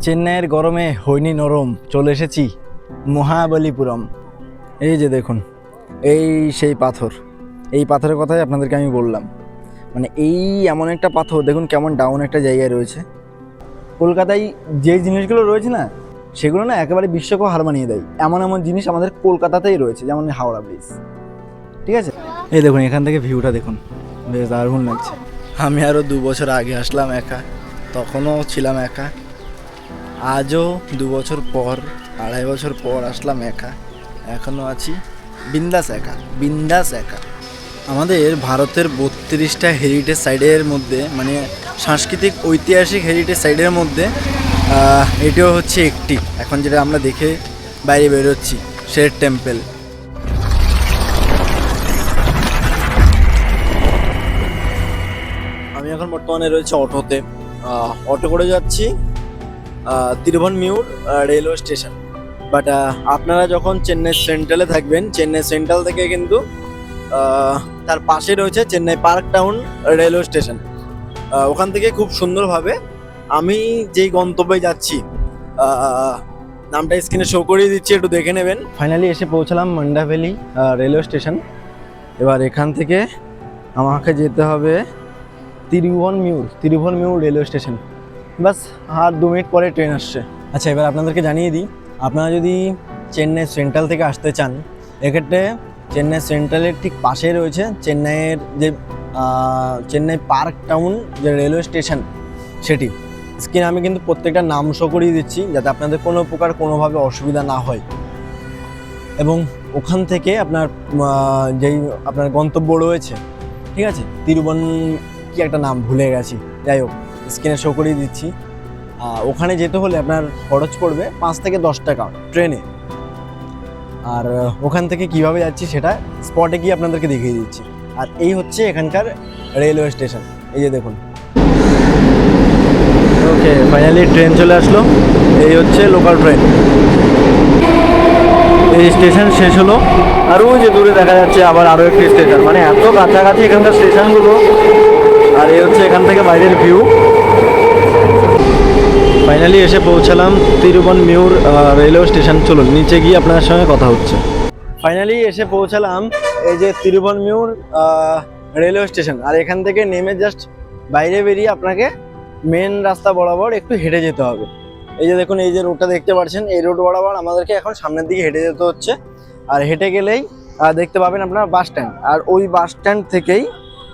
চেন্নাইয়ের গরমে হয়নি নরম, চলে এসেছি মহাবলীপুরম। এই যে দেখুন, এই সেই পাথর, এই পাথরের কথাই আপনাদেরকে আমি বললাম। মানে এই এমন একটা পাথর, দেখুন কেমন ডাউন একটা জায়গায় রয়েছে। কলকাতায় যে জিনিসগুলো রয়েছে না, সেগুলো না একেবারে বিশ্বকেও হার মানিয়ে দেয়। এমন এমন জিনিস আমাদের কলকাতাতেই রয়েছে, যেমন হাওড়া ব্রিজ। ঠিক আছে, এই দেখুন এখান থেকে ভিউটা দেখুন, বেশ দারুণ লাগছে। আমি আরও 2 বছর আগে আসলাম একা, তখনও ছিলাম একা। আজও 2 বছর পর, 2.5 বছর পর আসলাম একা, এখনও আছি বিন্দাস একা, বিন্দাস একা। আমাদের ভারতের 32টা হেরিটেজ সাইটের মধ্যে, মানে সাংস্কৃতিক ঐতিহাসিক হেরিটেজ সাইটের মধ্যে এটিও হচ্ছে একটি, এখন যেটা আমরা দেখে বাইরে বেরোচ্ছি, শের টেম্পল। আমি এখন বর্তমানে রয়েছে অটোতে, অটো করে যাচ্ছি তিরুভানমিউর রেলওয়ে স্টেশন। বাট আপনারা যখন চেন্নাই সেন্ট্রালে থাকবেন, চেন্নাই সেন্ট্রাল থেকে কিন্তু তার পাশে রয়েছে Chennai park town railway station. ওখান থেকে খুব সুন্দরভাবে আমি যেই গন্তব্যে যাচ্ছি, নামটা স্ক্রিনে শো করিয়ে দিচ্ছি, একটু দেখে নেবেন। ফাইনালি এসে পৌঁছালাম মন্ডাভেলি রেলওয়ে স্টেশন। এবার এখান থেকে আমাকে যেতে হবে তিরুভানমিউর রেলওয়ে স্টেশন। বাস আর 2 মিনিট পরে ট্রেন আসছে। আচ্ছা, এবার আপনাদেরকে জানিয়ে দিই, আপনারা যদি চেন্নাই সেন্ট্রাল থেকে আসতে চান, এক্ষেত্রে চেন্নাই সেন্ট্রালের ঠিক পাশে রয়েছে চেন্নাইয়ের যে চেন্নাই পার্ক টাউন যে রেলওয়ে স্টেশন, সেটি স্ক্রিনে আমি কিন্তু প্রত্যেকটা নাম শো করিয়ে দিচ্ছি, যাতে আপনাদের কোনো প্রকার কোনোভাবে অসুবিধা না হয়। এবং ওখান থেকে আপনার যেই আপনার গন্তব্য রয়েছে, ঠিক আছে, কি একটা নাম ভুলে গেছি, যাই হোক স্ক্রিনে শো করিয়ে দিচ্ছি। ওখানে যেতে হলে আপনার খরচ পড়বে 5 থেকে 10 টাকা ট্রেনে। আর ওখান থেকে কিভাবে যাচ্ছি সেটা স্পটে গিয়ে আপনাদেরকে দেখিয়ে দিচ্ছি। আর এই হচ্ছে এখানকার রেলওয়ে স্টেশন, এই যে দেখুন। ওকে, ফাইনালি ট্রেন চলে আসলো। এই হচ্ছে লোকাল ট্রেন। এই স্টেশন শেষ হলো, আর ওই যে দূরে দেখা যাচ্ছে আবার আরও একটি স্টেশন, মানে এত কাছাকাছি এখানকার স্টেশনগুলো। আর এই হচ্ছে এখান থেকে বাইরের ভিউ। ফাইনালি এসে পৌঁছালাম তিরুভানমিউর রেলওয়ে স্টেশন। চলুন নিচে গিয়ে আপনার সঙ্গে কথা হচ্ছে। ফাইনালি এসে পৌঁছালাম এই যে তিরুভানমিউর রেলওয়ে স্টেশন। আর এখান থেকে নেমে জাস্ট বাইরে বেরিয়ে আপনাকে মেন রাস্তা বরাবর একটু হেঁটে যেতে হবে। এই যে দেখুন, এই যে রোডটা দেখতে পাচ্ছেন, এই রোড বরাবর আমাদেরকে এখন সামনের দিকে হেঁটে যেতে হচ্ছে। আর হেঁটে গেলেই দেখতে পাবেন আপনার বাস স্ট্যান্ড। আর ওই বাস স্ট্যান্ড থেকেই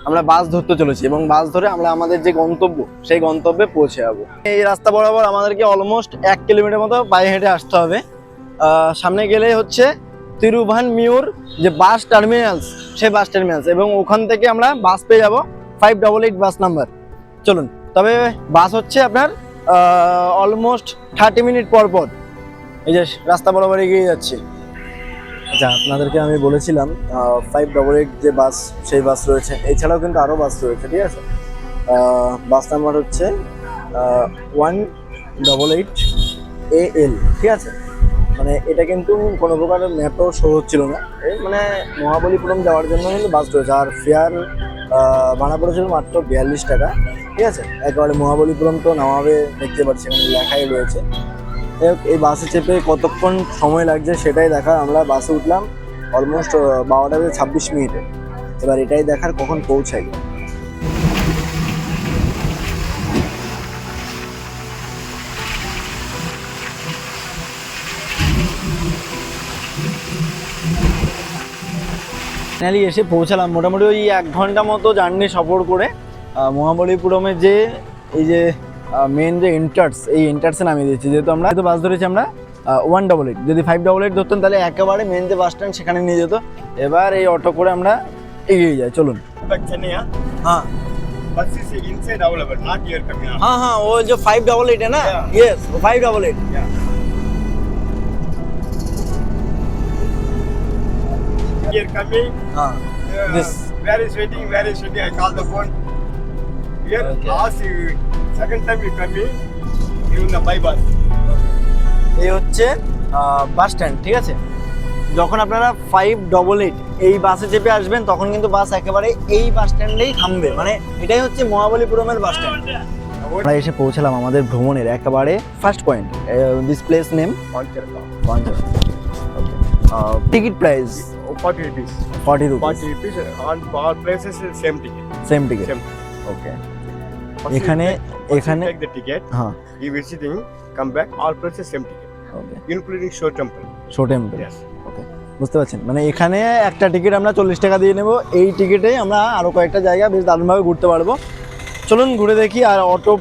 আমরা বাস ধরতে চলেছি, এবং বাস ধরে আমরা আমাদের যে গন্তব্য, সেই গন্তব্যে পৌঁছে যাবো। এই রাস্তা বরাবর আমাদেরকে অলমোস্ট 1 কিলোমিটার মতো পায়ে হেঁটে আসতে হবে। সামনে গেলেই হচ্ছে তিরুভানমিউর যে বাস টার্মিনালস, সেই বাস টার্মিনালস, এবং ওখান থেকে আমরা বাস পেয়ে যাবো 588 বাস নাম্বার। চলুন, তবে বাস হচ্ছে আপনার অলমোস্ট 30 মিনিট পর পর এই যে রাস্তা বরাবর এগিয়ে যাচ্ছে। আচ্ছা, আপনাদেরকে আমি বলেছিলাম 588 যে বাস, সেই বাস রয়েছে। এছাড়াও কিন্তু আরও বাস রয়েছে, ঠিক আছে। বাস নাম্বার হচ্ছে 188 AL, ঠিক আছে। মানে এটা কিন্তু কোনো প্রকার ম্যাপেও শো হচ্ছিল না, মানে মহাবলীপুরম যাওয়ার জন্য কিন্তু বাস রয়েছে। আর ফেয়ার ভাড়া পড়েছিল মাত্র 42 টাকা, ঠিক আছে। একেবারে মহাবলীপুরম তো নামাবে, দেখতে পাচ্ছি এখানে লেখাই রয়েছে। এই বাসে চেপে কতক্ষণ সময় লাগছে সেটাই দেখার। আমরা বাসে উঠলাম অলমোস্ট 12:26 মিনিটে। এবার এটাই দেখার কখন পৌঁছাই। ফাইনালি এসে পৌঁছালাম, মোটামুটি ওই 1 ঘন্টা মতো জার্নি সফর করে মহাবলীপুরমের যে এই যে মেন যে এন্টার্স, এই এন্টার্সে নামিয়ে দিয়েছি। যেহেতু আমরা বাস ধরেছি আমরা 188, যদি 588 ধরতেন তাহলে একেবারে মেন যে বাস স্ট্যান্ড সেখানে নিয়ে যেত। এবার এই অটো করে আমরা এগিয়ে যাই, চলুন। হ্যাঁ हाँ हाँ, वो जो 588 है ना, yes 588। Here coming. This. Where is waiting? I call the phone. Here, Okay. last second time you coming, you in the bypass. এই হচ্ছে বাস স্ট্যান্ড, ঠিক আছে। যখন আপনারা 588 এই বাসে চেপে আসবেন, তখন কিন্তু বাস একেবারে এই বাস স্ট্যান্ডেই থামবে। মানে এটাই হচ্ছে মহাবলীপুরমের বাস স্ট্যান্ড। আমরা এসে পৌঁছালাম আমাদের ভ্রমণের একেবারে first point. This place name পাঞ্চেরত। Okay, ticket price 40 rupees. 40 rupees, 40 rupees. On all places, same ticket. Same ticket. Same. Okay, Once you এখানে- take- once you এখানে- take the ticket, হ্যাঁ, you visiting, come back, all places same ticket, okay, including show temple. Show temple. Yes. বুঝতে পারছেন, মানে এখানে একটা ticket আমরা 40 টাকা দিয়ে নেব, এই টিকিটে আমরা আরও কয়েকটা জায়গা বেশ দারুণভাবে ঘুরতে পারবো। চলুন ঘুরে দেখি। আর অটো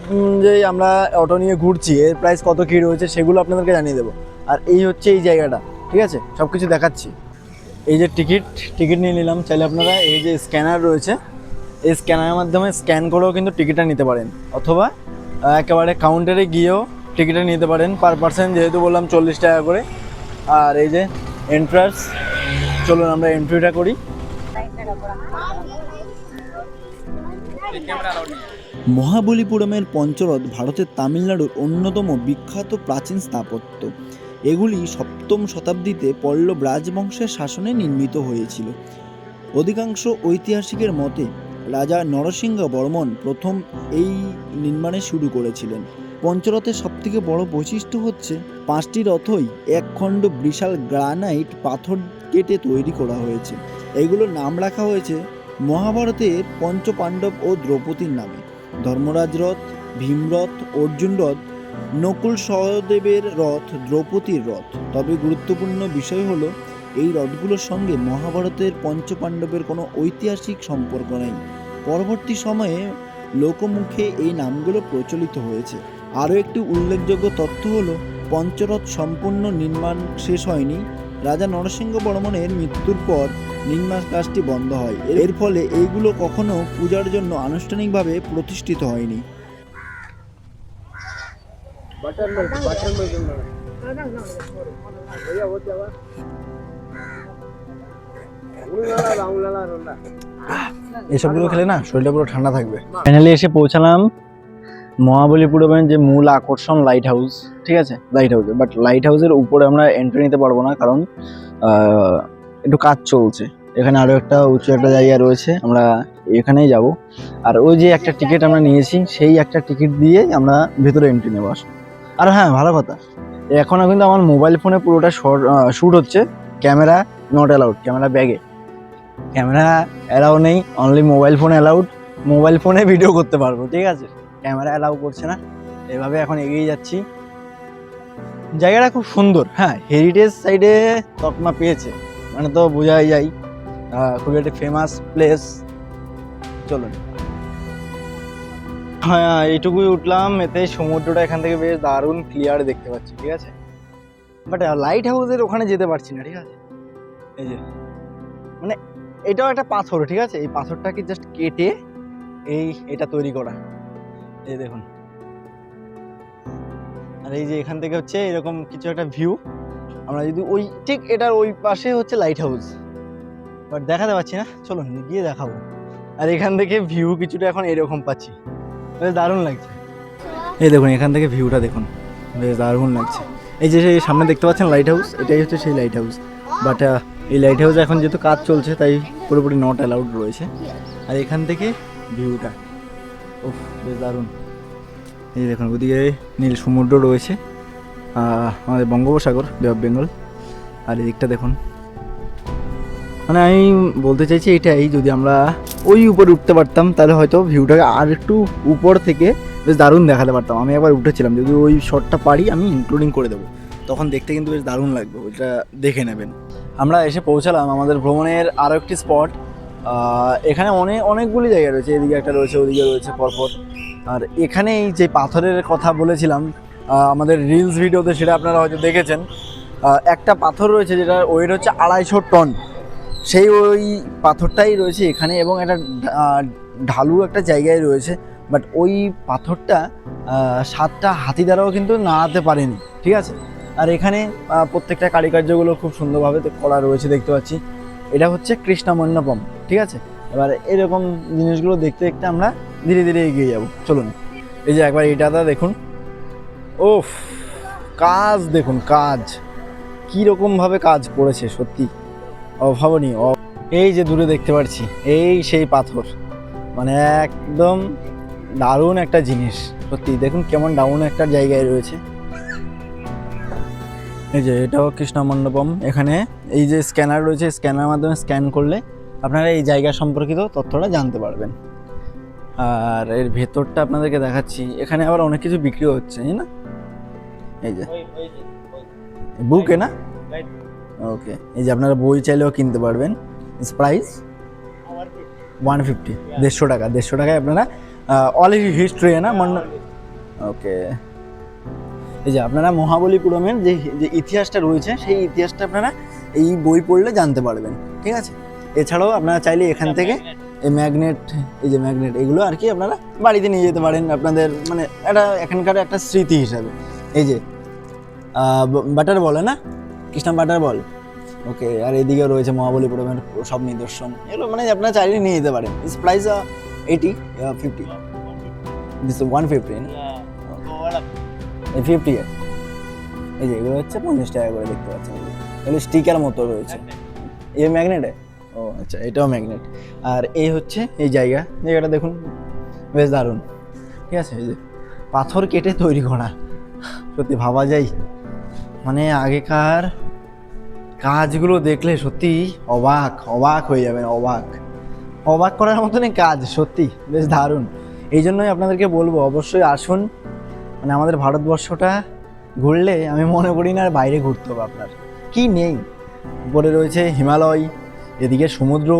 যে আমরা অটো নিয়ে ঘুরছি এর প্রাইস কত কী রয়েছে সেগুলো আপনাদেরকে জানিয়ে দেবো। আর এই হচ্ছে এই জায়গাটা, ঠিক আছে, সব কিছু দেখাচ্ছি। এই যে টিকিট নিয়ে নিলাম। চাইলে আপনারা এই যে স্ক্যানার রয়েছে, এই স্ক্যানারের মাধ্যমে স্ক্যান করেও কিন্তু টিকিটটা নিতে পারেন, অথবা একেবারে কাউন্টারে গিয়েও টিকিটটা নিতে পারেন পার পার্সন, যেহেতু বললাম 40 টাকা করে। আর এই যে এন্ট্রান্স, চলুন আমরা এন্ট্রিটা করি। মহাবলীপুরমের পঞ্চরথ ভারতের তামিলনাড়ুর অন্যতম বিখ্যাত প্রাচীন স্থাপত্য। এগুলি সপ্তম শতাব্দীতে পল্লব রাজবংশের শাসনে নির্মিত হয়েছিল। অধিকাংশ ঐতিহাসিকের মতে রাজা নরসিংহ বর্মন প্রথম এই নির্মাণে শুরু করেছিলেন। পঞ্চরথের সবথেকে বড় বৈশিষ্ট্য হচ্ছে 5টি রথই এক খণ্ড বিশাল গ্রানাইট পাথর কেটে তৈরি করা হয়েছে। এগুলোর নাম রাখা হয়েছে মহাভারতের পঞ্চপাণ্ডব ও দ্রৌপদীর নামে। ধর্মরাজ রথ, ভীমরথ, অর্জুন রথ, নকুল সহদেবের রথ, দ্রৌপদীর রথ। তবে গুরুত্বপূর্ণ বিষয় হলো এই রথগুলোর সঙ্গে মহাভারতের পঞ্চপাণ্ডবের কোনো ঐতিহাসিক সম্পর্ক নেই। পরবর্তী সময়ে লোকমুখে এই নামগুলো প্রচলিত হয়েছে। আরও একটি উল্লেখযোগ্য তথ্য হলো পঞ্চরথ সম্পূর্ণ নির্মাণ শেষ হয়নি। রাজা নরসিংহ বর্মনের মৃত্যুর পর নির্মাণ কাজটি বন্ধ হয়। এর ফলে এইগুলো কখনো পূজার জন্য আনুষ্ঠানিকভাবে প্রতিষ্ঠিত হয়নি। এসবগুলো খেলে না শরীরটা পুরো ঠান্ডা থাকবে। ফাইনালি এসে পৌঁছালাম মহাবলীপুরমের যে মূল আকর্ষণ লাইট হাউস, ঠিক আছে, লাইট হাউসে। বাট লাইট হাউসের উপরে আমরা এন্ট্রি নিতে পারবো না, কারণ একটু কাজ চলছে। এখানে আরও একটা উঁচু একটা জায়গা রয়েছে, আমরা এখানেই যাব। আর ওই যে একটা টিকিট আমরা নিয়েছি, সেই একটা টিকিট দিয়ে আমরা ভেতরে এন্ট্রি নেবো। আর হ্যাঁ, ভালো কথা, এখনও কিন্তু আমার মোবাইল ফোনে পুরোটা শ্যুট হচ্ছে। ক্যামেরা নট অ্যালাউড, ক্যামেরা ব্যাগে, ক্যামেরা অ্যালাউ নেই, only mobile phone allowed. Mobile ফোনে ভিডিও করতে পারবো, ঠিক আছে, ক্যামেরা অ্যালাউ করছে না। এভাবে এখন এগিয়ে যাচ্ছি। জায়গাটা খুব সুন্দর, হ্যাঁ, হেরিটেজ সাইডে তকমা পেয়েছে, মানে তো বোঝাই যায় খুবই একটা ফেমাস প্লেস। চলুন, হ্যাঁ, এইটুকুই উঠলাম, এতে সমুদ্রটা এখান থেকে বেশ দারুণ ক্লিয়ার দেখতে পাচ্ছি, ঠিক আছে। বাট লাইট হাউসের ওখানে যেতে পারছি না, ঠিক আছে। এই যে মানে এটাও একটা পাথর, ঠিক আছে, এই পাথরটাকে জাস্ট কেটে এটা তৈরি করা, এই দেখুন। আর এই যে এখান থেকে হচ্ছে এরকম কিছু একটা ভিউ। আমরা যদি ওই ঠিক এটার ওই পাশে হচ্ছে লাইট হাউস, বাট দেখাতে পাচ্ছি না, চলুন গিয়ে দেখাবো। আর এখান থেকে ভিউ কিছুটা এখন এরকম পাচ্ছি, বেশ দারুণ লাগছে। এই দেখুন এখান থেকে ভিউটা দেখুন, বেশ দারুণ লাগছে। এই যে সামনে দেখতে পাচ্ছেন লাইট হাউস, এটাই হচ্ছে সেই লাইট হাউস। বাট এই লাইট হাউসে এখন যেহেতু কাজ চলছে তাই পুরোপুরি নট অ্যালাউড রয়েছে। আর এখান থেকে ভিউটা ওহ, বেশ দারুণ। এই দেখুন ওদিকে নীল সমুদ্র রয়েছে, আমাদের বঙ্গোপসাগর, বে অফ বেঙ্গল। আর এদিকটা দেখুন, মানে আমি বলতে চাইছি এটাই, যদি আমরা ওই উপরে উঠতে পারতাম তাহলে হয়তো ভিউটাকে আর একটু উপর থেকে বেশ দারুণ দেখাতে পারতাম। আমি একবার উঠেছিলাম, যদি ওই শটটা পারি আমি ইনক্লুডিং করে দেবো, তখন দেখতে কিন্তু বেশ দারুণ লাগবে, ওইটা দেখে নেবেন। আমরা এসে পৌঁছালাম আমাদের ভ্রমণের আরও একটি স্পট। এখানে অনেকগুলি জায়গা রয়েছে, এদিকে একটা রয়েছে, ওদিকে রয়েছে পরপর। আর এখানে এই যে পাথরের কথা বলেছিলাম আমাদের রিলস ভিডিওতে, সেটা আপনারা হয়তো দেখেছেন। একটা পাথর রয়েছে যেটার ওয়েট হচ্ছে 250 টন, সেই ওই পাথরটাই রয়েছে এখানে, এবং একটা ঢালু একটা জায়গায় রয়েছে। বাট ওই পাথরটা 7টা হাতি দ্বারাও কিন্তু নাড়াতে পারেনি, ঠিক আছে। আর এখানে প্রত্যেকটা কারুকার্যগুলো খুব সুন্দরভাবে করা রয়েছে, দেখতে পাচ্ছি। এটা হচ্ছে কৃষ্ণা মণ্ডপম, ঠিক আছে। এবার এরকম জিনিসগুলো দেখতে দেখতে আমরা ধীরে ধীরে এগিয়ে যাব। চলুন, এই যে একবার এটাতে দেখুন, ওফ, কাজ দেখুন, কাজ কীরকমভাবে কাজ করেছে, সত্যি অভাবনীয়। এই যে দূরে দেখতে পাচ্ছি, এই সেই পাথর, মানে একদম দারুণ একটা জিনিস সত্যি। দেখুন কেমন ডাউন একটা জায়গায় রয়েছে। এই যে এটাও কৃষ্ণ মণ্ডপম। এখানে এই যে স্ক্যানার রয়েছে, স্ক্যানারের মাধ্যমে স্ক্যান করলে আপনারা এই জায়গা সম্পর্কিত তথ্যটা জানতে পারবেন। আর এর ভেতরটা আপনাদেরকে দেখাচ্ছি। এখানে আবার অনেক কিছু বিক্রি হচ্ছে, তাই না? এই যে বুকে না, ওকে। এই যে আপনারা বই চাইলেও কিনতে পারবেন। প্রাইস 150, 150 টাকা। 150 টাকায় আপনারা অল হিস্ট্রি না ওকে। এই যে আপনারা মহাবলীপুরমের যে যে ইতিহাসটা রয়েছে সেই ইতিহাসটা আপনারা এই বই পড়লে জানতে পারবেন, ঠিক আছে? এছাড়াও আপনারা চাইলে এখান থেকে এই ম্যাগনেট, এই যে ম্যাগনেট, এগুলো আর কি আপনারা বাড়িতে নিয়ে যেতে পারেন আপনাদের, মানে এটা এখানকার একটা স্মৃতি হিসাবে। এই যে বাটার বলে না, কৃষ্ণ বাটার বল, ওকে। আর এদিকে রয়েছে মহাবলীপুরমের সব নিদর্শন, এগুলো মানে আপনারা চাইলে নিয়ে যেতে পারেন। ইস প্রাইস 80, 50, দিস 150 না, 50। এই যে এগুলো হচ্ছে 50 টাকা করে, দেখতে পাচ্ছেন এগুলো স্টিকার মতো রয়েছে। এই ম্যাগনেটে, ও আচ্ছা, এটাও ম্যাগনেট। আর এই হচ্ছে এই জায়গাটা দেখুন, বেশ দারুণ, ঠিক আছে? এই যে পাথর কেটে তৈরি করা, সত্যি ভাবা যায়, মানে আগেকার কাজগুলো দেখলে সত্যি অবাক হয়ে যাবেন, অবাক করার মতনই কাজ, সত্যি বেশ দারুণ। এই জন্যই আপনাদেরকে বলবো অবশ্যই আসুন। মানে আমাদের ভারতবর্ষটা ঘুরলে আমি মনে করি না আর বাইরে ঘুরতে হবে আপনার, কি নেই। উপরে রয়েছে হিমালয়, এদিকে সমুদ্র,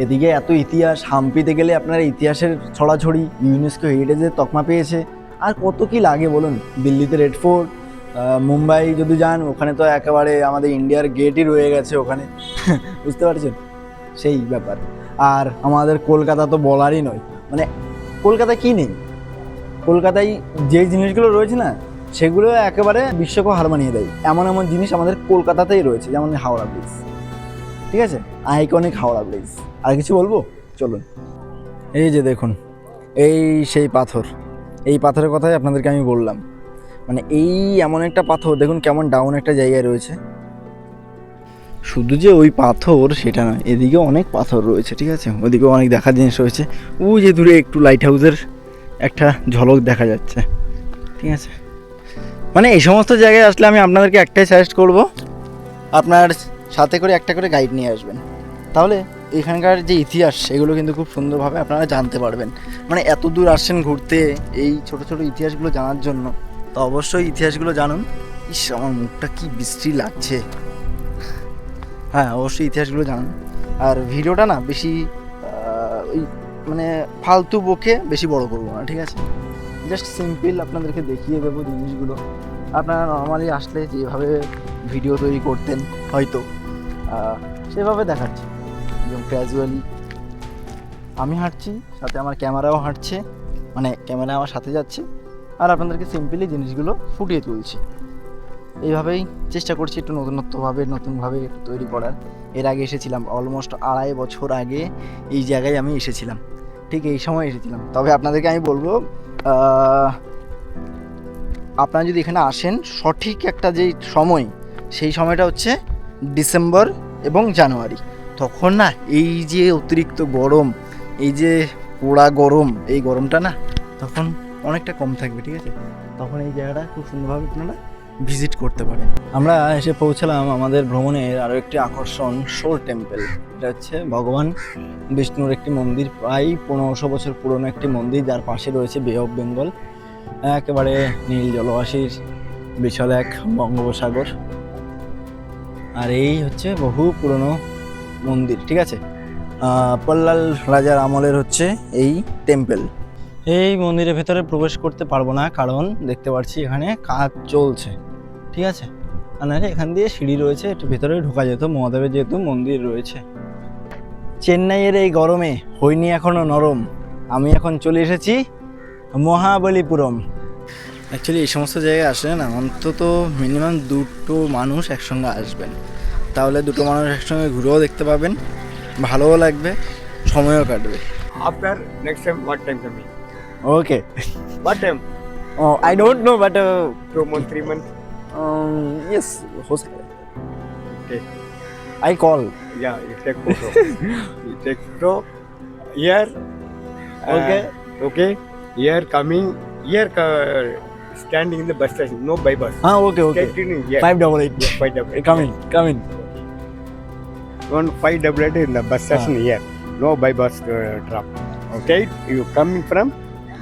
এদিকে এত ইতিহাস। হাম্পিতে গেলে আপনার ইতিহাসের ছড়াছড়ি, ইউনেস্কো হেরিটেজের তকমা পেয়েছে। আর কত কি লাগে বলুন? দিল্লিতে রেড ফোর্ট, মুম্বাই যদি যান ওখানে তো একেবারে আমাদের ইন্ডিয়ার গেটই রয়ে গেছে ওখানে, বুঝতে পারছেন সেই ব্যাপার। আর আমাদের কলকাতা তো বলারই নয়, মানে কলকাতায় কি নেই? কলকাতায় যে জিনিসগুলো রয়েছে না, সেগুলো একেবারে বিশ্বকে হার মানিয়ে দেয়। এমন এমন জিনিস আমাদের কলকাতাতেই রয়েছে, যেমন হাওড়া ব্রিজ, ঠিক আছে? Iconic Howrah bridge. আর কিছু বলবো? চলুন। এই যে দেখুন, এই সেই পাথর, এই পাথরের কথাই আপনাদেরকে আমি বললাম। মানে এই এমন একটা পাথর, দেখুন কেমন ডাউন একটা জায়গায় রয়েছে। শুধু যে ওই পাথর সেটা নয়, এদিকে অনেক পাথর রয়েছে, ঠিক আছে? ওদিকে অনেক দেখার জিনিস রয়েছে। ওই যে দূরে একটু লাইট হাউসের একটা ঝলক দেখা যাচ্ছে, ঠিক আছে? মানে এই সমস্ত জায়গায় আসলে আমি আপনাদেরকে একটাই সাজেস্ট করব, আপনার সাথে করে একটা করে গাইড নিয়ে আসবেন। তাহলে এখানকার যে ইতিহাস সেগুলো কিন্তু খুব সুন্দরভাবে আপনারা জানতে পারবেন। মানে এত দূর আসছেন ঘুরতে এই ছোট ছোট ইতিহাসগুলো জানার জন্য, তো অবশ্যই ইতিহাসগুলো জানুন। ইস, আমার মুখটা কি বিশ্রী লাগছে। হ্যাঁ, অবশ্যই ইতিহাসগুলো জানুন। আর ভিডিওটা না বেশি ওই মানে ফালতু বকে বেশি বড় করবো না, ঠিক আছে? জাস্ট সিম্পল আপনাদেরকে দেখিয়ে দেবো জিনিসগুলো। আপনারা নর্মালি আসলে যেভাবে ভিডিও তৈরি করতেন হয়তো সেভাবে দেখাচ্ছি, একদম ক্যাজুয়ালি। আমি হাঁটছি, সাথে আমার ক্যামেরাও হাঁটছে, মানে ক্যামেরা আমার সাথে যাচ্ছে, আর আপনাদেরকে সিম্পলি জিনিসগুলো ফুটিয়ে তুলছি। এইভাবেই চেষ্টা করছি একটু নতুনভাবে একটু তৈরি করার। এর আগে এসেছিলাম অলমোস্ট 2.5 বছর আগে এই জায়গায় আমি এসেছিলাম, ঠিক এই সময় এসেছিলাম। তবে আপনাদেরকে আমি বলবো, আপনারা যদি এখানে আসেন সঠিক একটা যেই সময়, সেই সময়টা হচ্ছে ডিসেম্বর এবং জানুয়ারি। তখন না এই যে অতিরিক্ত গরম, এই যে পোড়া গরম, এই গরমটা না তখন অনেকটা কম থাকবে, ঠিক আছে? তখন এই জায়গাটা খুব সুন্দরভাবে আপনারা ভিজিট করতে পারেন। আমরা এসে পৌঁছালাম আমাদের ভ্রমণের আরও একটি আকর্ষণ, শোর টেম্পল। এটা হচ্ছে ভগবান বিষ্ণুর একটি মন্দির, প্রায় 1500 বছর পুরনো একটি মন্দির, যার পাশে রয়েছে বে অফ বেঙ্গল, একেবারে নীল জলরাশির বিশাল এক বঙ্গোপসাগর। আর এই হচ্ছে বহু পুরনো মন্দির, ঠিক আছে? পল্লাল রাজার আমলের হচ্ছে এই টেম্পল। এই মন্দিরের ভেতরে প্রবেশ করতে পারবো না, কারণ দেখতে পাচ্ছি এখানে কাজ চলছে, ঠিক আছে? আর নাহলে এখান দিয়ে সিঁড়ি রয়েছে, একটু ভেতরে ঢোকা যেত, মহাদেবের যেহেতু মন্দির রয়েছে। চেন্নাইয়ের এই গরমে হইনি এখনো নরম, আমি এখন চলে এসেছি মহাবলীপুরম। অ্যাকচুয়ালি এই সমস্ত জায়গায় আসলে না অন্তত মিনিমাম 2টো মানুষ একসঙ্গে আসবেন, তাহলে 2টো মানুষ একসঙ্গে ঘুরেও দেখতে পাবেন, ভালোও লাগবে, সময়ও কাটবে। After next time, what time coming? Okay, What time? I don't know, but 2 months, 3 months? yes, हो सकता है। Okay. I call. Yeah, you take photo. You take photo here. Okay. Okay. Here coming, here standing in the bus station, no by bus. হ্যাঁ ওকে ওকে Straight in here. 588 Yeah, 588. Coming One 588 in the bus station here. No by bus drop. Okay, you coming from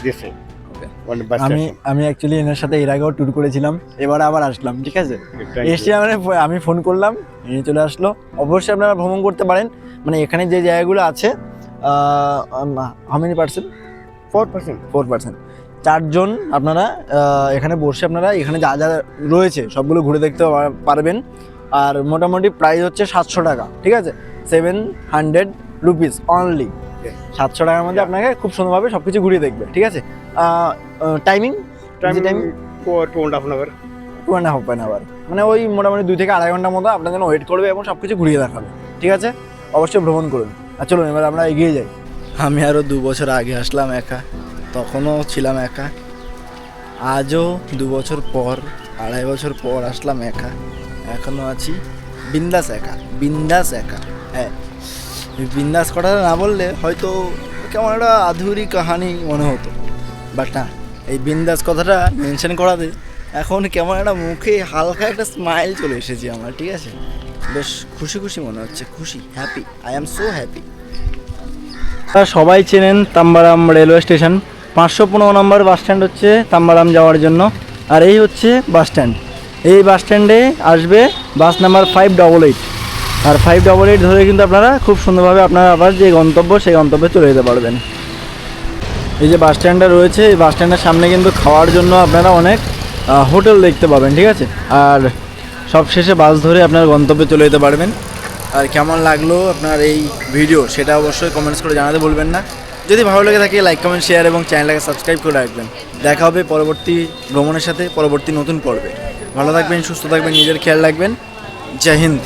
this side. Okay. One bus আমি station. আমি actually এনার সাথে এর আগেও tour করেছিলাম, এবার আবার আসলাম, ঠিক আছে। Thank you. এসে আমি ফোন করলাম, এনে চলে আসলো। অবশ্যই আপনারা ভ্রমণ করতে পারেন, মানে এখানে যে জায়গাগুলো আছে হাউ মেনি পার্সেন্ট 4%. 4%, 4 জন আপনারা এখানে বসে আপনারা এখানে যা যা রয়েছে সবগুলো ঘুরে দেখতে পারবেন। আর মোটামুটি প্রাইস হচ্ছে 700 টাকা, ঠিক আছে, 700 রুপিস অনলি। 700 টাকার মধ্যে আপনাকে খুব সুন্দরভাবে সব কিছু ঘুরিয়ে দেখবে, ঠিক আছে। Timing Time time for 2.5 hour. 2.5 hour, মানে ওই মোটামুটি 2 থেকে 2.5 ঘন্টার মতো আপনার জন্য ওয়েট করবে এবং সব কিছু ঘুরিয়ে দেখাবে, ঠিক আছে। অবশ্যই ভ্রমণ করুন। আর চলুন এবার আমরা এগিয়ে যাই। আমি আরও 2 বছর আগে আসলাম একা, তখনও ছিলাম একা। আজও 2 বছর পর, 2.5 বছর পর আসলাম একা, এখনও আছি বিন্দাস একা, বিন্দাস একা। হ্যাঁ, এই বিন্দাস কথাটা না বললে হয়তো কেমন একটা আধুরি কাহানি মনে হতো, বাট না, এই বিন্দাস কথাটা মেনশন করাতে এখন কেমন একটা মুখে হালকা একটা স্মাইল চলে এসেছে আমার, ঠিক আছে। বেশ খুশি খুশি মনে হচ্ছে, খুশি, happy, I am so happy. সবাই চেনেন তাম্বারাম রেলওয়ে স্টেশন, 515 নম্বর বাস স্ট্যান্ড হচ্ছে তাম্বারাম যাওয়ার জন্য। আর এই হচ্ছে বাস স্ট্যান্ড, এই বাস স্ট্যান্ডে আসবে বাস নাম্বার 588, আর 588 ধরে কিন্তু আপনারা খুব সুন্দরভাবে আপনারা আবার যে গন্তব্য সেই গন্তব্যে চলে যেতে পারবেন। এই যে বাস স্ট্যান্ডটা রয়েছে, এই বাস স্ট্যান্ডের সামনে কিন্তু খাওয়ার জন্য আপনারা অনেক হোটেল দেখতে পাবেন, ঠিক আছে। আর সবশেষে বাস ধরে আপনার গন্তব্যে চলে যেতে পারবেন। আর কেমন লাগলো আপনার এই ভিডিও সেটা অবশ্যই কমেন্টস করে জানাতে বলবেন না। যদি ভালো লেগে থাকে লাইক কমেন্ট শেয়ার এবং চ্যানেলটাকে সাবস্ক্রাইব করে রাখবেন। দেখা হবে পরবর্তী ভ্রমণের সাথে, পরবর্তী নতুন পর্বে। ভালো থাকবেন, সুস্থ থাকবেন, নিজের খেয়াল রাখবেন। জয় হিন্দ।